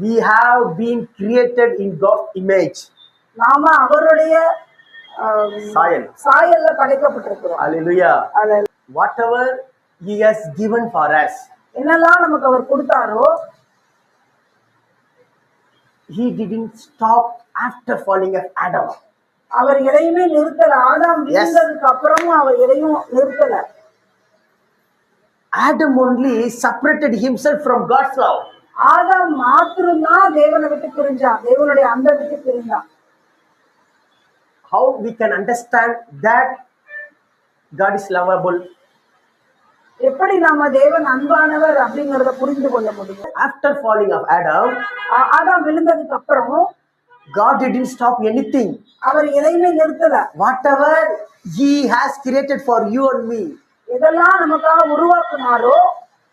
We have been created in God's image. நாம அவருடைய சாயல். சாயல்ல படைக்கப்பட்டிருக்கிறோம். Hallelujah. Whatever he has given for us, என்னெல்லாம் நமக்கு அவர் கொடுத்தாரோ, he didn't stop after falling of Adam. அவர் எதையுமே நிறுத்தல. ஆதாம் விழுந்ததுக்கு அப்புறமும் அவர் எதையும் நிறுத்தல. Adam only separated himself from God's love. ஆதாம் மாத்திரம்தான் தேவனை விட்டு பிரிஞ்சான், தேவனுடைய அன்பை விட்டு பிரிஞ்சான். How we can understand that God is lovable? எப்படி நாம தேவன் அன்பானவர் அப்படிங்கறத புரிந்து கொள்ள முடியும்? After falling of Adam, ஆதாம் விழுந்ததுக்கு அப்புறம் God didn't stop anything. அவர் எதையுமே நிறுத்தல. Whatever he has created for you and me, எதெல்லாம் நமக்காக உருவாக்குனாரோ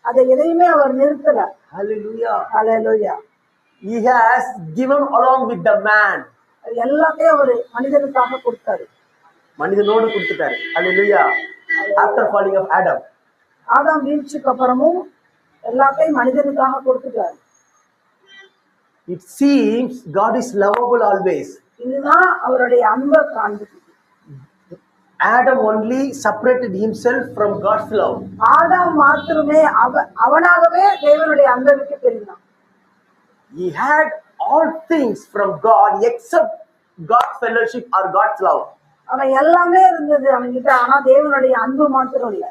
அதை எதையுமே அவர் நிறுத்தல. Hallelujah. Hallelujah. He has given along with the man. எல்லாத்தையும் அவர் மனிதனுக்காக கொடுத்தாரு, மனிதனோடு கொடுத்துட்டாரு. Hallelujah. After falling of Adam, ஆதாம் வீழ்ச்சிக்கு அப்புறமும் எல்லாத்தையும் மனிதனுக்காக கொடுத்துட்டாரு. it seems God is lovable always. இதுதான் அவருடைய அன்பை காண்பிக்குது. Adam only separated himself from God's love. ஆதாம் மாத்திரமே அவனாகவே தேவனுடைய அன்பை விட்டு பிரிந்தான். He had all things from God except God's fellowship or God's love. அவன் எல்லாமே இருந்தது அவன்கிட்ட, ஆனா தேவனுடைய அன்பு மாத்திரம் இல்லை.